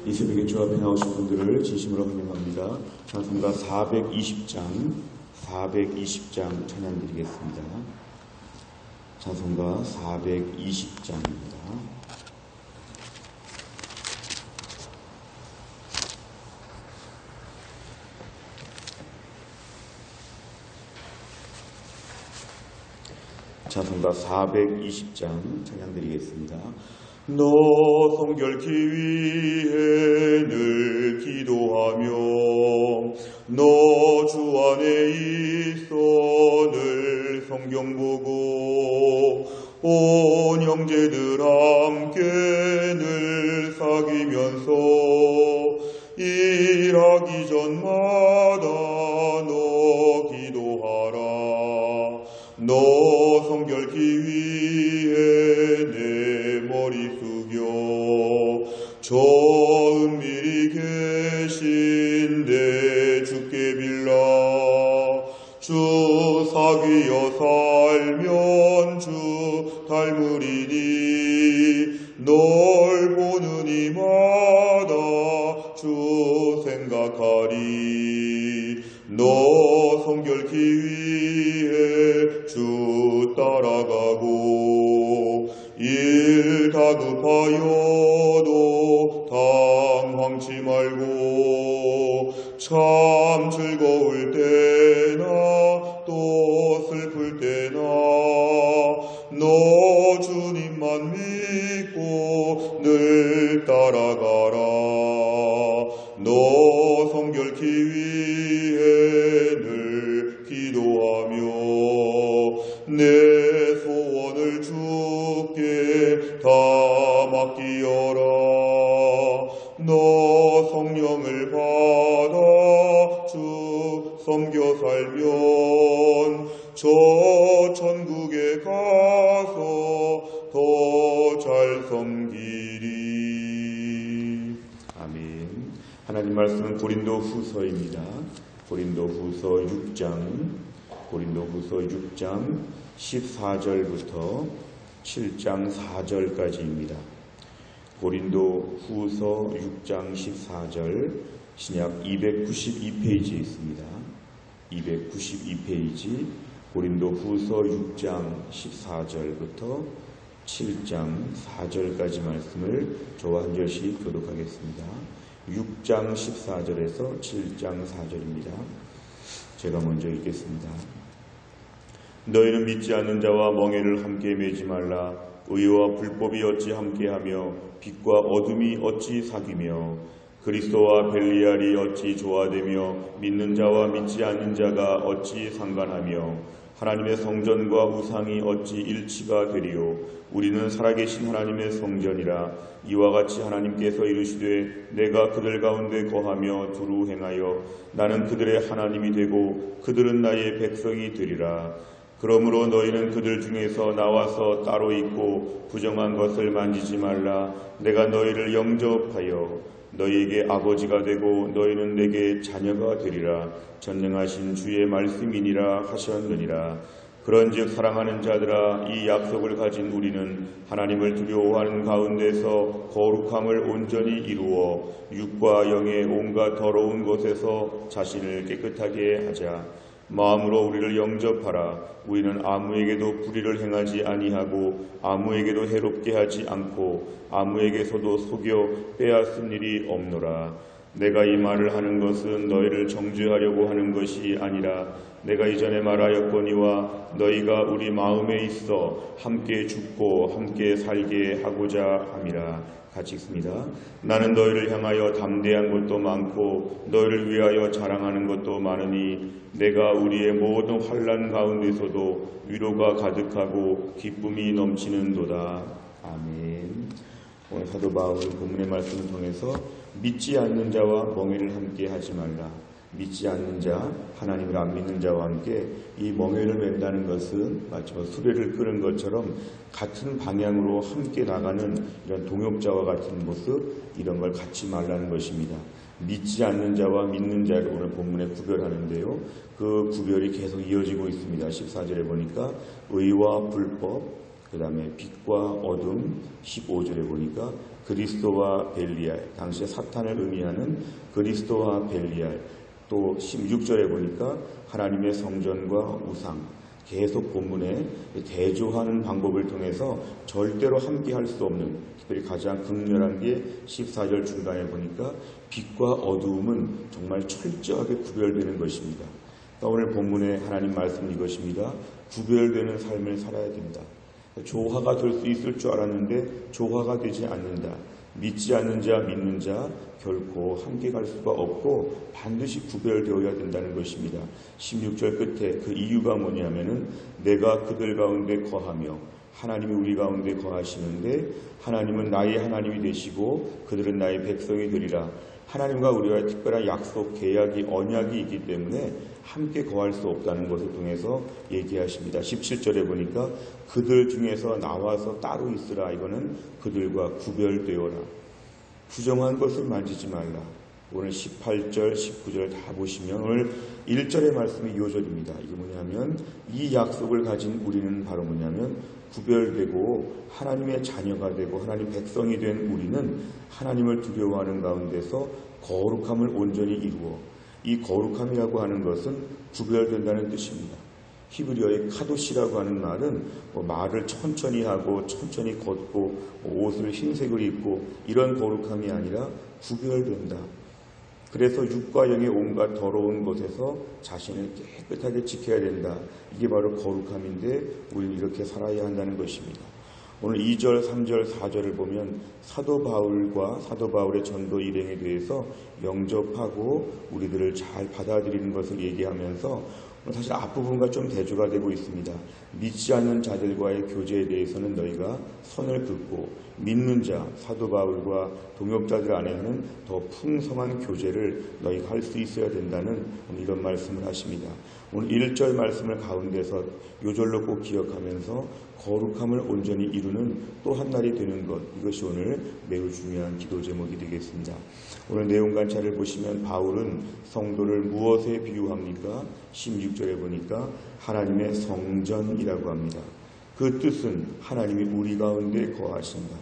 이 새벽에 주 앞에 나오신 분들을 진심으로 환영합니다. 찬송가 420장 찬양 드리겠습니다. 찬송가 420장입니다. 찬송가 420장 찬양 드리겠습니다. 너 성결케 위해 늘 기도하며 너 주 안에 있어 늘 성경 보고 온 형제들 함께 늘 사귀면서 일하기 전마다 너 기도하라. 너 성결케 위해 내 머리 숙여 저 은밀히 계신 내 주께 빌라. 주 사귀어 살면 주 닮으리니 널 보는 이마다 주 생각하리. 너 성결케 위해 주 따라가고 일 다급하여도 당황치 말고 참 즐거울 때나 또 슬플 때나 너 주님만 믿고 늘 따라가라. 너 성결케 위해 늘 기도하며 내 소원을 주께 다 맡기어라. 너 성령을 받아 주 섬겨 살면 저 천국에 가서 더 잘 섬기리. 아멘. 하나님 말씀은 고린도 후서입니다. 고린도 후서 6장 14절부터 7장 4절까지입니다. 고린도 후서 6장 14절 신약 292페이지에 있습니다. 292페이지 고린도 후서 6장 14절부터 7장 4절까지 말씀을 저와 한 절씩 교독하겠습니다. 6장 14절에서 7장 4절입니다. 제가 먼저 읽겠습니다. 너희는 믿지 않는 자와 멍에를 함께 매지 말라. 의와 불법이 어찌 함께하며 빛과 어둠이 어찌 사귀며 그리스도와 벨리알이 어찌 조화되며 믿는 자와 믿지 않는 자가 어찌 상관하며 하나님의 성전과 우상이 어찌 일치가 되리요. 우리는 살아계신 하나님의 성전이라. 이와 같이 하나님께서 이르시되 내가 그들 가운데 거하며 두루 행하여 나는 그들의 하나님이 되고 그들은 나의 백성이 되리라. 그러므로 너희는 그들 중에서 나와서 따로 있고 부정한 것을 만지지 말라. 내가 너희를 영접하여 너희에게 아버지가 되고 너희는 내게 자녀가 되리라. 전능하신 주의 말씀이니라 하셨느니라. 그런즉 사랑하는 자들아, 이 약속을 가진 우리는 하나님을 두려워하는 가운데서 거룩함을 온전히 이루어 육과 영의 온갖 더러운 것에서 자신을 깨끗하게 하자. 마음으로 우리를 영접하라. 우리는 아무에게도 불의를 행하지 아니하고 아무에게도 해롭게 하지 않고 아무에게서도 속여 빼앗은 일이 없노라. 내가 이 말을 하는 것은 너희를 정죄하려고 하는 것이 아니라 내가 이전에 말하였거니와 너희가 우리 마음에 있어 함께 죽고 함께 살게 하고자 함이라. 같이 읽습니다. 나는 너희를 향하여 담대한 것도 많고 너희를 위하여 자랑하는 것도 많으니 내가 우리의 모든 환난 가운데서도 위로가 가득하고 기쁨이 넘치는도다. 아멘. 오늘 사도 바울은 본문의 말씀을 통해서 믿지 않는 자와 멍에를 함께 하지 말라. 믿지 않는 자, 하나님을 안 믿는 자와 함께 이 멍에를 맨다는 것은 마치 수레를 끄는 것처럼 같은 방향으로 함께 나가는 이런 동역자와 같은 모습, 이런 걸 갖지 말라는 것입니다. 믿지 않는 자와 믿는 자를 오늘 본문에 구별하는데요. 그 구별이 계속 이어지고 있습니다. 14절에 보니까 의와 불법, 그 다음에 빛과 어둠, 15절에 보니까 그리스도와 벨리알, 당시에 사탄을 의미하는 그리스도와 벨리알, 또 16절에 보니까 하나님의 성전과 우상, 계속 본문에 대조하는 방법을 통해서 절대로 함께할 수 없는, 특별히 가장 극렬한 게 14절 중간에 보니까 빛과 어두움은 정말 철저하게 구별되는 것입니다. 그러니까 오늘 본문의 하나님 말씀은 이것입니다. 구별되는 삶을 살아야 된다. 조화가 될 수 있을 줄 알았는데 조화가 되지 않는다. 믿지 않는 자, 믿는 자 결코 함께 갈 수가 없고 반드시 구별되어야 된다는 것입니다. 16절 끝에 그 이유가 뭐냐면은 내가 그들 가운데 거하며 하나님이 우리 가운데 거하시는데 하나님은 나의 하나님이 되시고 그들은 나의 백성이 되리라. 하나님과 우리와의 특별한 약속, 계약이, 언약이 있기 때문에 함께 거할 수 없다는 것을 통해서 얘기하십니다. 17절에 보니까 그들 중에서 나와서 따로 있으라. 이거는 그들과 구별되어라. 부정한 것을 만지지 말라. 오늘 18절, 19절 다 보시면 오늘 1절의 말씀이 2절입니다. 이게 뭐냐면 이 약속을 가진 우리는 바로 뭐냐면 구별되고 하나님의 자녀가 되고 하나님 백성이 된 우리는 하나님을 두려워하는 가운데서 거룩함을 온전히 이루어, 이 거룩함이라고 하는 것은 구별된다는 뜻입니다. 히브리어의 카도시라고 하는 말은 말을 천천히 하고 천천히 걷고 옷을 흰색을 입고 이런 거룩함이 아니라 구별된다. 그래서 육과 영의 온갖 더러운 것에서 자신을 깨끗하게 지켜야 된다. 이게 바로 거룩함인데 우리는 이렇게 살아야 한다는 것입니다. 오늘 2절, 3절, 4절을 보면 사도 바울과 사도 바울의 전도 일행에 대해서 영접하고 우리들을 잘 받아들이는 것을 얘기하면서 사실 앞부분과 좀 대조가 되고 있습니다. 믿지 않는 자들과의 교제에 대해서는 너희가 선을 긋고 믿는 자, 사도 바울과 동역자들 안에는 더 풍성한 교제를 너희가 할 수 있어야 된다는 이런 말씀을 하십니다. 오늘 1절 말씀을 가운데서 요절로 꼭 기억하면서 거룩함을 온전히 이루는 또 한 날이 되는 것, 이것이 오늘 매우 중요한 기도 제목이 되겠습니다. 오늘 내용 관찰을 보시면 바울은 성도를 무엇에 비유합니까? 16절에 보니까 하나님의 성전이라고 합니다. 그 뜻은 하나님이 우리 가운데 거하신다.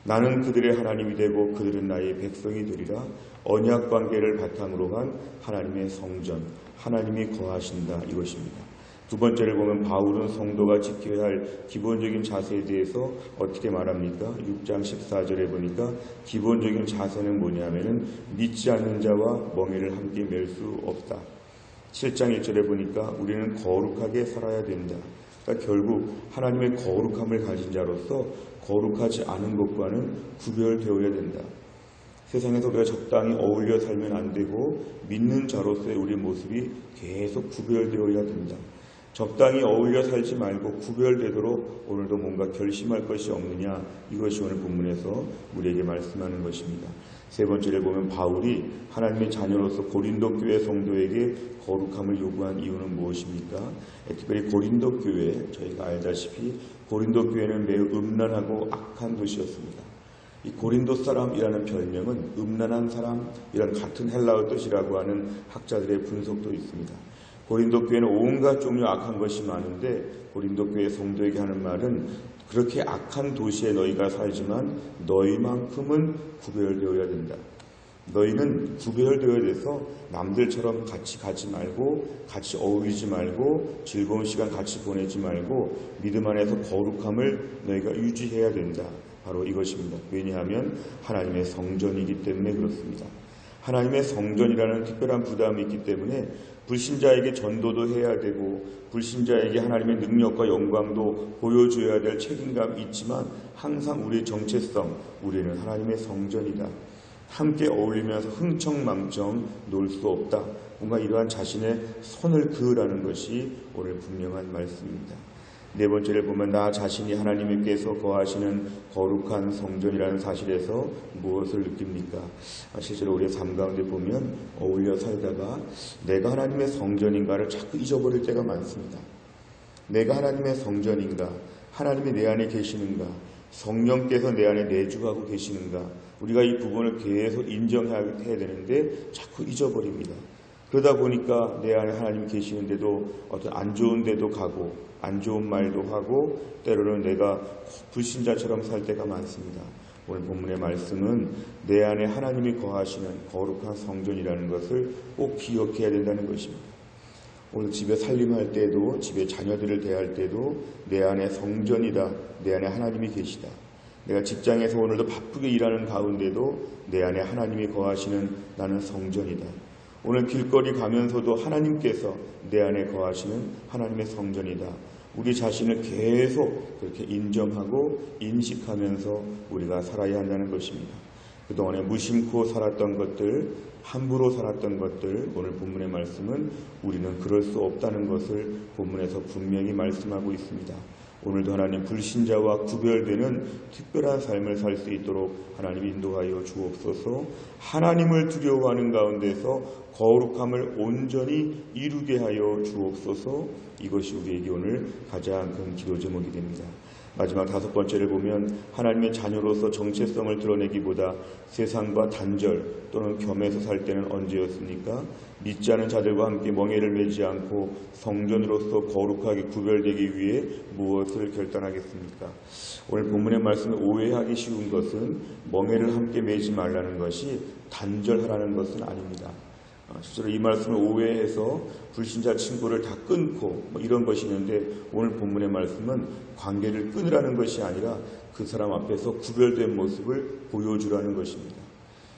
나는 그들의 하나님이 되고 그들은 나의 백성이 되리라. 언약 관계를 바탕으로 한 하나님의 성전, 하나님이 거하신다, 이것입니다. 두 번째를 보면 바울은 성도가 지켜야 할 기본적인 자세에 대해서 어떻게 말합니까? 6장 14절에 보니까 기본적인 자세는 뭐냐면은 믿지 않는 자와 멍에를 함께 맬 수 없다. 7장 1절에 보니까 우리는 거룩하게 살아야 된다. 그러니까 결국 하나님의 거룩함을 가진 자로서 거룩하지 않은 것과는 구별되어야 된다. 세상에서 우리가 적당히 어울려 살면 안 되고 믿는 자로서의 우리 모습이 계속 구별되어야 된다. 적당히 어울려 살지 말고 구별되도록 오늘도 뭔가 결심할 것이 없느냐, 이것이 오늘 본문에서 우리에게 말씀하는 것입니다. 세 번째를 보면 바울이 하나님의 자녀로서 고린도 교회 성도에게 거룩함을 요구한 이유는 무엇입니까? 특별히 고린도 교회, 저희가 알다시피 고린도 교회는 매우 음란하고 악한 도시였습니다. 이 고린도 사람이라는 별명은 음란한 사람, 이런 같은 헬라어 뜻이라고 하는 학자들의 분석도 있습니다. 고린도 교회는 온갖 종류 악한 것이 많은데 고린도 교회 성도에게 하는 말은 그렇게 악한 도시에 너희가 살지만 너희만큼은 구별되어야 된다. 너희는 구별되어야 돼서 남들처럼 같이 가지 말고 같이 어울리지 말고 즐거운 시간 같이 보내지 말고 믿음 안에서 거룩함을 너희가 유지해야 된다. 바로 이것입니다. 왜냐하면 하나님의 성전이기 때문에 그렇습니다. 하나님의 성전이라는 특별한 부담이 있기 때문에 불신자에게 전도도 해야 되고 불신자에게 하나님의 능력과 영광도 보여줘야 될 책임감이 있지만 항상 우리의 정체성, 우리는 하나님의 성전이다. 함께 어울리면서 흥청망청 놀 수 없다. 뭔가 이러한 자신의 선을 그으라는 것이 오늘 분명한 말씀입니다. 네 번째를 보면 나 자신이 하나님께서 거하시는 거룩한 성전이라는 사실에서 무엇을 느낍니까? 실제로 우리의 삶 가운데 보면 어울려 살다가 내가 하나님의 성전인가를 자꾸 잊어버릴 때가 많습니다. 내가 하나님의 성전인가? 하나님이 내 안에 계시는가? 성령께서 내 안에 내주하고 계시는가? 우리가 이 부분을 계속 인정해야 되는데 자꾸 잊어버립니다. 그러다 보니까 내 안에 하나님이 계시는데도 어떤 안 좋은 데도 가고 안 좋은 말도 하고 때로는 내가 불신자처럼 살 때가 많습니다. 오늘 본문의 말씀은 내 안에 하나님이 거하시는 거룩한 성전이라는 것을 꼭 기억해야 된다는 것입니다. 오늘 집에 살림할 때도, 집에 자녀들을 대할 때도 내 안에 성전이다, 내 안에 하나님이 계시다. 내가 직장에서 오늘도 바쁘게 일하는 가운데도 내 안에 하나님이 거하시는 나는 성전이다. 오늘 길거리 가면서도 하나님께서 내 안에 거하시는 하나님의 성전이다. 우리 자신을 계속 그렇게 인정하고 인식하면서 우리가 살아야 한다는 것입니다. 그동안에 무심코 살았던 것들, 함부로 살았던 것들, 오늘 본문의 말씀은 우리는 그럴 수 없다는 것을 본문에서 분명히 말씀하고 있습니다. 오늘도 하나님 불신자와 구별되는 특별한 삶을 살 수 있도록 하나님 인도하여 주옵소서. 하나님을 두려워하는 가운데서 거룩함을 온전히 이루게 하여 주옵소서. 이것이 우리에게 오늘 가장 큰 기도 제목이 됩니다. 마지막 5번째를 보면 하나님의 자녀로서 정체성을 드러내기보다 세상과 단절 또는 겸해서 살 때는 언제였습니까? 믿지 않은 자들과 함께 멍에를 매지 않고 성전으로서 거룩하게 구별되기 위해 무엇을 결단하겠습니까? 오늘 본문의 말씀을 오해하기 쉬운 것은 멍에를 함께 매지 말라는 것이 단절하라는 것은 아닙니다. 실제로 이 말씀을 오해해서 불신자 친구를 다 끊고 이런 것이 있는데 오늘 본문의 말씀은 관계를 끊으라는 것이 아니라 그 사람 앞에서 구별된 모습을 보여주라는 것입니다.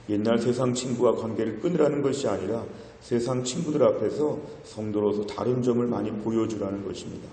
옛날 세상 친구와 관계를 끊으라는 것이 아니라 세상 친구들 앞에서 성도로서 다른 점을 많이 보여주라는 것입니다.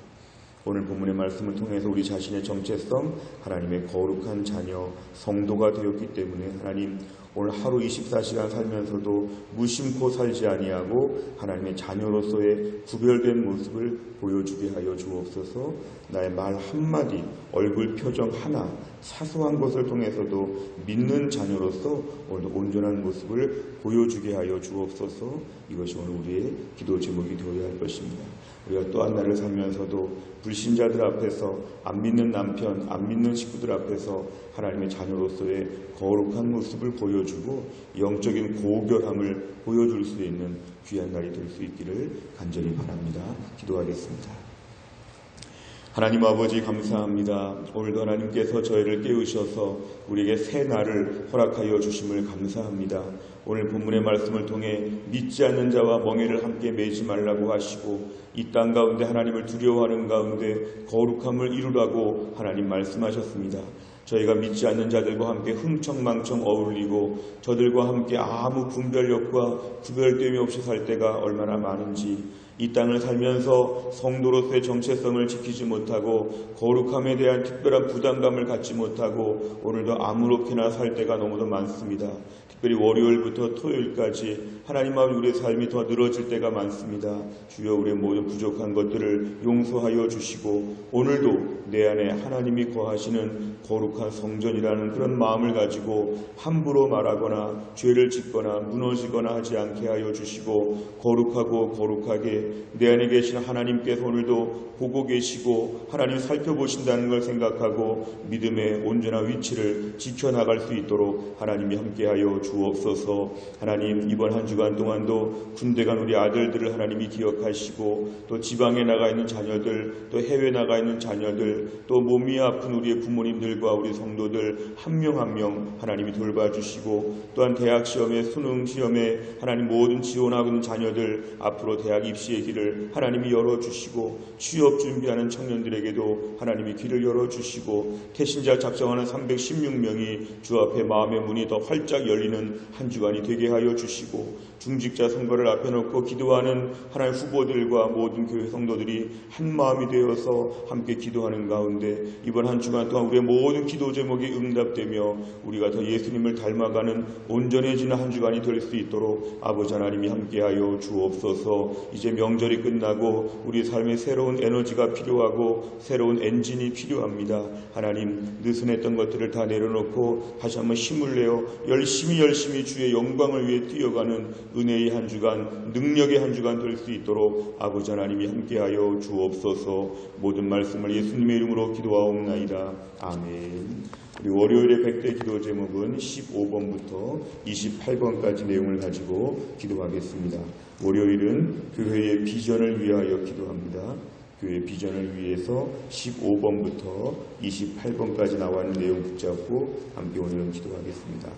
오늘 본문의 말씀을 통해서 우리 자신의 정체성, 하나님의 거룩한 자녀, 성도가 되었기 때문에 하나님 오늘 하루 24시간 살면서도 무심코 살지 아니하고 하나님의 자녀로서의 구별된 모습을 보여주게 하여 주옵소서. 나의 말 한마디, 얼굴 표정 하나, 사소한 것을 통해서도 믿는 자녀로서 오늘 온전한 모습을 보여주게 하여 주옵소서. 이것이 오늘 우리의 기도 제목이 되어야 할 것입니다. 우리가 또 한 날을 살면서도 불신자들 앞에서, 안 믿는 남편, 안 믿는 식구들 앞에서 하나님의 자녀로서의 거룩한 모습을 보여주고 영적인 고결함을 보여줄 수 있는 귀한 날이 될 수 있기를 간절히 바랍니다. 기도하겠습니다. 하나님 아버지 감사합니다. 오늘도 하나님께서 저희를 깨우셔서 우리에게 새 날을 허락하여 주심을 감사합니다. 오늘 본문의 말씀을 통해 믿지 않는 자와 멍에를 함께 매지 말라고 하시고 이 땅 가운데 하나님을 두려워하는 가운데 거룩함을 이루라고 하나님 말씀하셨습니다. 저희가 믿지 않는 자들과 함께 흥청망청 어울리고 저들과 함께 아무 분별력과 구별됨이 없이 살 때가 얼마나 많은지, 이 땅을 살면서 성도로서의 정체성을 지키지 못하고 거룩함에 대한 특별한 부담감을 갖지 못하고 오늘도 아무렇게나 살 때가 너무도 많습니다. 특별히 월요일부터 토요일까지 하나님 앞에 우리의 삶이 더 늘어질 때가 많습니다. 주여 우리의 모든 부족한 것들을 용서하여 주시고 오늘도 내 안에 하나님이 거하시는 거룩한 성전이라는 그런 마음을 가지고 함부로 말하거나 죄를 짓거나 무너지거나 하지 않게 하여 주시고 거룩하고 거룩하게 내 안에 계신 하나님께서 오늘도 보고 계시고 하나님 살펴보신다는 걸 생각하고 믿음의 온전한 위치를 지켜나갈 수 있도록 하나님이 함께하여 주옵소서. 하나님 이번 한 주간 동안도 군대 간 우리 아들들을 하나님이 기억하시고 또 지방에 나가 있는 자녀들, 또 해외 나가 있는 자녀들, 또 몸이 아픈 우리의 부모님들과 우리 성도들 한 명 한 명 하나님이 돌봐주시고 또한 대학 시험에 수능 시험에 하나님 모든 지원하고 있는 자녀들 앞으로 대학 입시의 길을 하나님이 열어주시고 취업 준비하는 청년들에게도 하나님이 길을 열어주시고 태신자 작정하는 316명이 주 앞에 마음의 문이 더 활짝 열리는 한 주간이 되게 하여 주시고 중직자 선거를 앞에 놓고 기도하는 하나님 후보들과 모든 교회 성도들이 한 마음이 되어서 함께 기도하는 가운데 이번 한 주간 동안 우리의 모든 기도 제목이 응답되며 우리가 더 예수님을 닮아가는 온전해지는 한 주간이 될 수 있도록 아버지 하나님이 함께하여 주옵소서. 이제 명절이 끝나고 우리 삶에 새로운 에너지가 필요하고 새로운 엔진이 필요합니다. 하나님 느슨했던 것들을 다 내려놓고 다시 한번 힘을 내어 열심히 주의 영광을 위해 뛰어가는 은혜의 한 주간, 능력의 한 주간 될 수 있도록 아버지 하나님이 함께하여 주옵소서. 모든 말씀을 예수님의 이름으로 기도하옵나이다. 아멘. 우리 월요일의 100대 기도 제목은 15번부터 28번까지 내용을 가지고 기도하겠습니다. 월요일은 교회의 비전을 위하여 기도합니다. 교회 비전을 위해서 15번부터 28번까지 나와 있는 내용 붙잡고 함께 오늘은 기도하겠습니다.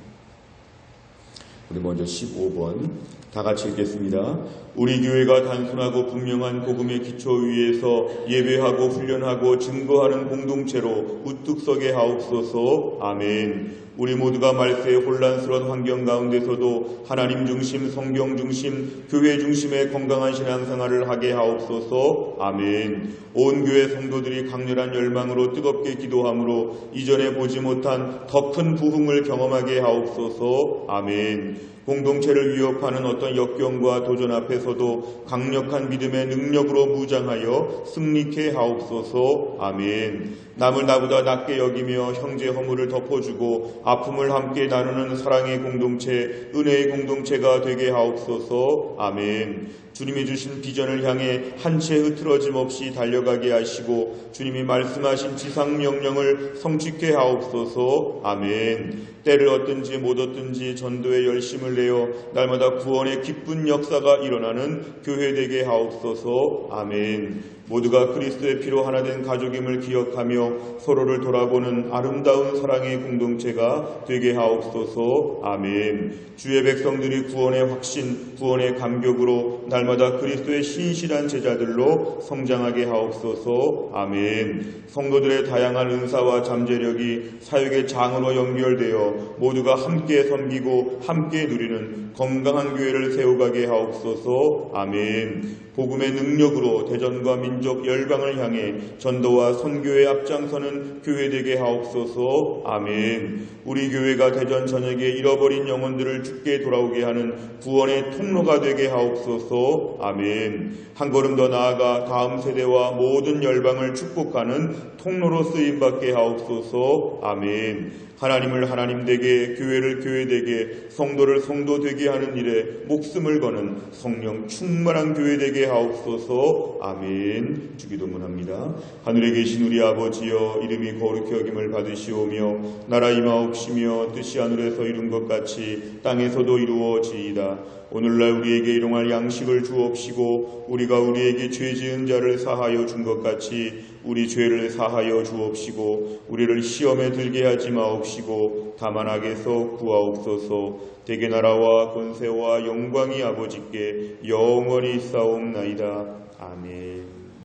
우리 먼저 15번 다 같이 읽겠습니다. 우리 교회가 단순하고 분명한 복음의 기초 위에서 예배하고 훈련하고 증거하는 공동체로 우뚝 서게 하옵소서. 아멘. 우리 모두가 말세의 혼란스러운 환경 가운데서도 하나님 중심, 성경 중심, 교회 중심의 건강한 신앙생활을 하게 하옵소서. 아멘. 온 교회 성도들이 강렬한 열망으로 뜨겁게 기도함으로 이전에 보지 못한 더 큰 부흥을 경험하게 하옵소서. 아멘. 공동체를 위협하는 어떤 역경과 도전 앞에서도 강력한 믿음의 능력으로 무장하여 승리케 하옵소서. 아멘. 남을 나보다 낮게 여기며 형제 허물을 덮어주고 아픔을 함께 나누는 사랑의 공동체, 은혜의 공동체가 되게 하옵소서. 아멘. 주님이 주신 비전을 향해 한 채 흐트러짐 없이 달려가게 하시고 주님이 말씀하신 지상명령을 성취케 하옵소서. 아멘. 때를 얻든지 못 얻든지 전도에 열심을 내어 날마다 구원의 기쁜 역사가 일어나는 교회 되게 하옵소서. 아멘. 모두가 그리스도의 피로 하나 된 가족임을 기억하며 서로를 돌아보는 아름다운 사랑의 공동체가 되게 하옵소서. 아멘. 주의 백성들이 구원의 확신, 구원의 감격으로 날마다 그리스도의 신실한 제자들로 성장하게 하옵소서. 아멘. 성도들의 다양한 은사와 잠재력이 사역의 장으로 연결되어 모두가 함께 섬기고 함께 누리는 건강한 교회를 세워가게 하옵소서. 아멘. 복음의 능력으로 대전과 민족 열방을 향해 전도와 선교에 앞장서는 교회 되게 하옵소서. 아멘. 우리 교회가 대전 전역에 잃어버린 영혼들을 주께 돌아오게 하는 구원의 통로가 되게 하옵소서. 아멘. 한 걸음 더 나아가 다음 세대와 모든 열방을 축복하는 통로로 쓰임받게 하옵소서. 아멘. 하나님을 하나님 되게, 교회를 교회 되게, 성도를 성도 되게 하는 일에 목숨을 거는 성령 충만한 교회 되게 하옵소서. 아멘. 주기도문합니다. 하늘에 계신 우리 아버지여, 이름이 거룩히 여김을 받으시오며 나라 임하옵시며 뜻이 하늘에서 이룬 것 같이 땅에서도 이루어지이다. 오늘날 우리에게 일용할 양식을 주옵시고 우리가 우리에게 죄 지은 자를 사하여 준 것 같이 우리 죄를 사하여 주옵시고 우리를 시험에 들게 하지 마옵시고 다만 악에서 구하옵소서. 대개 나라와 권세와 영광이 아버지께 영원히 있사옵나이다. 아멘.